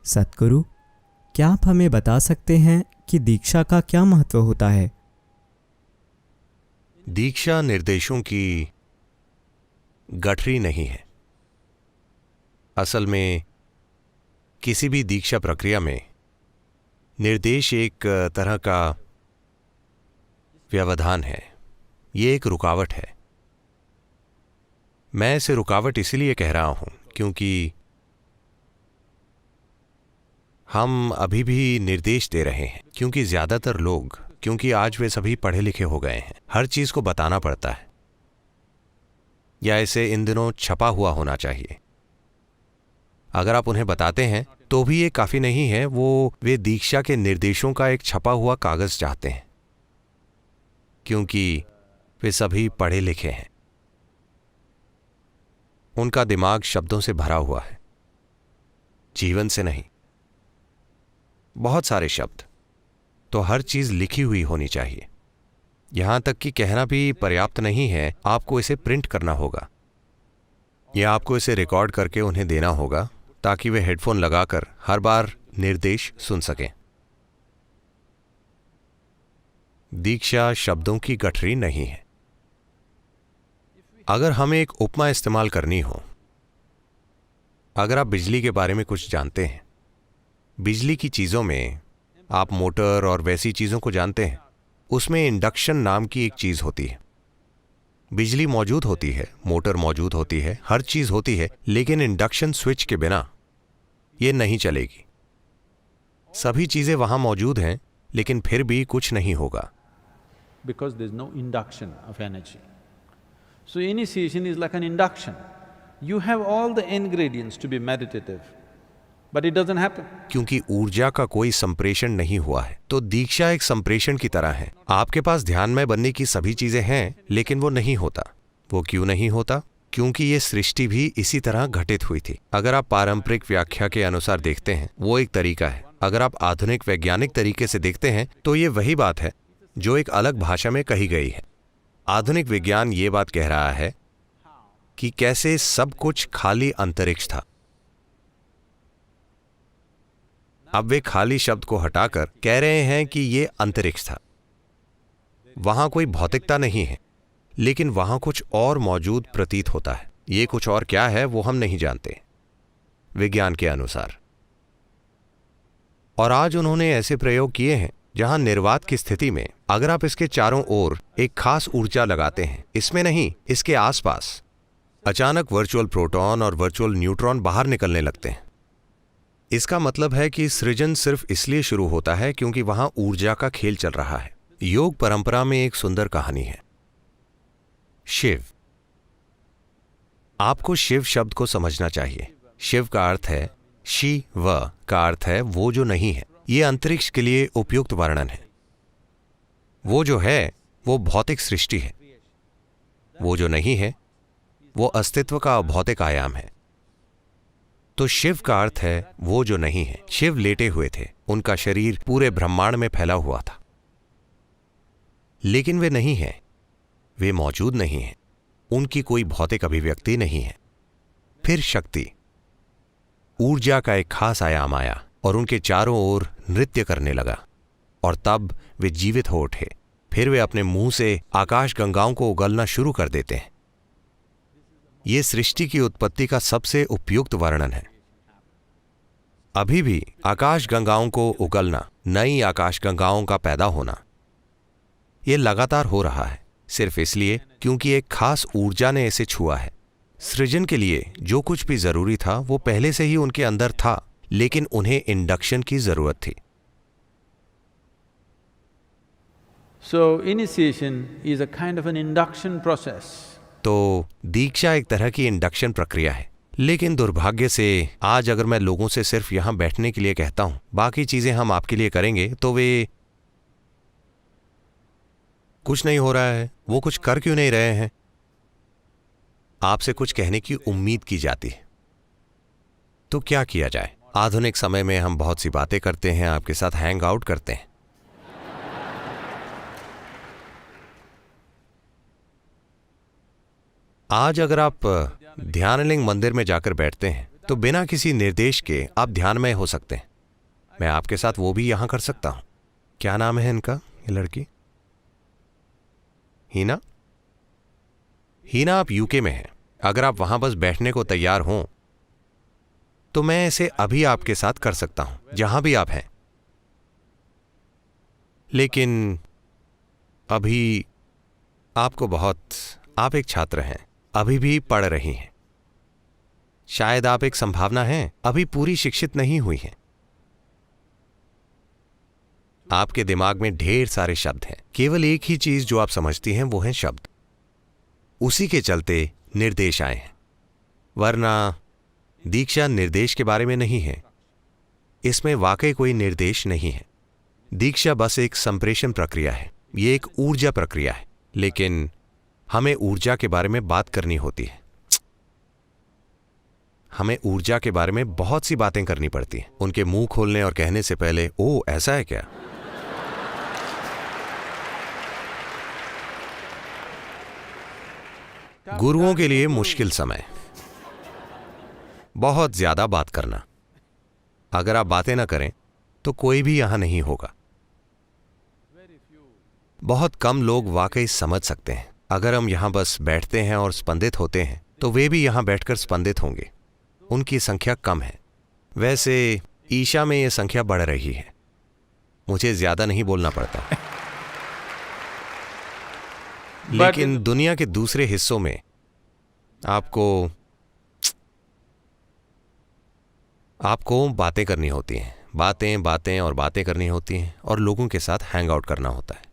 सतगुरु, क्या आप हमें बता सकते हैं कि दीक्षा का क्या महत्व होता है? दीक्षा निर्देशों की गठरी नहीं है। असल में किसी भी दीक्षा प्रक्रिया में निर्देश एक तरह का व्यवधान है, ये एक रुकावट है। मैं इसे रुकावट इसलिए कह रहा हूं क्योंकि हम अभी भी निर्देश दे रहे हैं, क्योंकि ज्यादातर लोग, क्योंकि आज वे सभी पढ़े लिखे हो गए हैं, हर चीज को बताना पड़ता है, या इसे इन दिनों छपा हुआ होना चाहिए। अगर आप उन्हें बताते हैं तो भी ये काफी नहीं है, वे दीक्षा के निर्देशों का एक छपा हुआ कागज चाहते हैं, क्योंकि वे सभी पढ़े लिखे हैं। उनका दिमाग शब्दों से भरा हुआ है, जीवन से नहीं। बहुत सारे शब्द, तो हर चीज लिखी हुई होनी चाहिए। यहां तक कि कहना भी पर्याप्त नहीं है, आपको इसे प्रिंट करना होगा, या आपको इसे रिकॉर्ड करके उन्हें देना होगा ताकि वे हेडफोन लगाकर हर बार निर्देश सुन सकें। दीक्षा शब्दों की गठरी नहीं है। अगर हमें एक उपमा इस्तेमाल करनी हो, अगर आप बिजली के बारे में कुछ जानते हैं, बिजली की चीजों में आप मोटर और वैसी चीजों को जानते हैं, उसमें इंडक्शन नाम की एक चीज होती है। बिजली मौजूद होती है, मोटर मौजूद होती है, हर चीज होती है, लेकिन इंडक्शन स्विच के बिना यह नहीं चलेगी। सभी चीजें वहां मौजूद हैं, लेकिन फिर भी कुछ नहीं होगा। Because there is no induction of energy. So initiation is like an induction. You have all the ingredients to be meditative, but it doesn't happen. क्योंकि ऊर्जा का कोई संप्रेषण नहीं हुआ है, तो दीक्षा एक संप्रेषण की तरह है। आपके पास ध्यानमय बनने की सभी चीजें हैं, लेकिन वो नहीं होता। वो क्यों नहीं होता? क्योंकि ये सृष्टि भी इसी तरह घटित हुई थी। अगर आप पारंपरिक व्याख्या के अनुसार देखते हैं, वो एक तरीका है। अगर आप आधुनिक वैज्ञानिक तरीके से देखते हैं, तो ये वही बात है जो एक अलग भाषा में कही गई है। आधुनिक विज्ञान ये बात कह रहा है कि कैसे सब कुछ खाली अंतरिक्ष था। अब वे खाली शब्द को हटाकर कह रहे हैं कि ये अंतरिक्ष था। वहां कोई भौतिकता नहीं है, लेकिन वहां कुछ और मौजूद प्रतीत होता है। ये कुछ और क्या है वो हम नहीं जानते विज्ञान के अनुसार। और आज उन्होंने ऐसे प्रयोग किए हैं जहां निर्वात की स्थिति में अगर आप इसके चारों ओर एक खास ऊर्जा लगाते हैं, इसमें नहीं, इसके आसपास, अचानक वर्चुअल प्रोटॉन और वर्चुअल न्यूट्रॉन बाहर निकलने लगते हैं। इसका मतलब है कि सृजन सिर्फ इसलिए शुरू होता है क्योंकि वहां ऊर्जा का खेल चल रहा है। योग परंपरा में एक सुंदर कहानी है। शिव। आपको शिव शब्द को समझना चाहिए। शिव का अर्थ है शिव, का अर्थ है वो जो नहीं है। ये अंतरिक्ष के लिए उपयुक्त वर्णन है। वो जो है वो भौतिक सृष्टि है, वो जो नहीं है वो अस्तित्व का अभौतिक आयाम है। तो शिव का अर्थ है वो जो नहीं है। शिव लेटे हुए थे, उनका शरीर पूरे ब्रह्मांड में फैला हुआ था, लेकिन वे नहीं हैं, वे मौजूद नहीं हैं, उनकी कोई भौतिक अभिव्यक्ति नहीं है। फिर शक्ति, ऊर्जा का एक खास आयाम आया और उनके चारों ओर नृत्य करने लगा, और तब वे जीवित हो उठे। फिर वे अपने मुंह से आकाश गंगाओं को उगलना शुरू कर देते हैं। ये सृष्टि की उत्पत्ति का सबसे उपयुक्त वर्णन है। अभी भी आकाश गंगाओं को उगलना, नई आकाश गंगाओं का पैदा होना, ये लगातार हो रहा है, सिर्फ इसलिए क्योंकि एक खास ऊर्जा ने इसे छुआ है। सृजन के लिए जो कुछ भी जरूरी था वो पहले से ही उनके अंदर था, लेकिन उन्हें इंडक्शन की जरूरत थी। So initiation is a kind of an induction process. तो दीक्षा एक तरह की इंडक्शन प्रक्रिया है। लेकिन दुर्भाग्य से आज अगर मैं लोगों से सिर्फ यहां बैठने के लिए कहता हूं, बाकी चीजें हम आपके लिए करेंगे, तो वे कुछ नहीं हो रहा है, वो कुछ कर क्यों नहीं रहे हैं, आपसे कुछ कहने की उम्मीद की जाती है। तो क्या किया जाए? आधुनिक समय में हम बहुत सी बातें करते हैं, आपके साथ हैंग आउट करते हैं। आज अगर आप ध्यानलिंग मंदिर में जाकर बैठते हैं तो बिना किसी निर्देश के आप ध्यानमय हो सकते हैं। मैं आपके साथ वो भी यहां कर सकता हूं। क्या नाम है इनका, ये लड़की? हीना। हीना, आप यूके में हैं। अगर आप वहां बस बैठने को तैयार हों तो मैं इसे अभी आपके साथ कर सकता हूं, जहां भी आप हैं। लेकिन अभी आप एक छात्र हैं, अभी भी पढ़ रही हैं। शायद आप एक संभावना हैं, अभी पूरी शिक्षित नहीं हुई हैं। आपके दिमाग में ढेर सारे शब्द हैं, केवल एक ही चीज जो आप समझती हैं वो है शब्द। उसी के चलते निर्देश आए हैं, वरना दीक्षा निर्देश के बारे में नहीं है। इसमें वाकई कोई निर्देश नहीं है। दीक्षा बस एक संप्रेषण प्रक्रिया है, ये एक ऊर्जा प्रक्रिया है। लेकिन हमें ऊर्जा के बारे में बात करनी होती है। हमें ऊर्जा के बारे में बहुत सी बातें करनी पड़ती हैं, उनके मुंह खोलने और कहने से पहले। ओ, ऐसा है क्या? गुरुओं के लिए मुश्किल समय, बहुत ज्यादा बात करना। अगर आप बातें ना करें तो कोई भी यहां नहीं होगा। बहुत कम लोग वाकई समझ सकते हैं। अगर हम यहां बस बैठते हैं और स्पंदित होते हैं तो वे भी यहां बैठकर स्पंदित होंगे। उनकी संख्या कम है। वैसे ईशा में यह संख्या बढ़ रही है, मुझे ज्यादा नहीं बोलना पड़ता। लेकिन दुनिया के दूसरे हिस्सों में आपको बातें करनी होती हैं, बातें और बातें करनी होती हैं, और लोगों के साथ हैंग आउट करना होता है।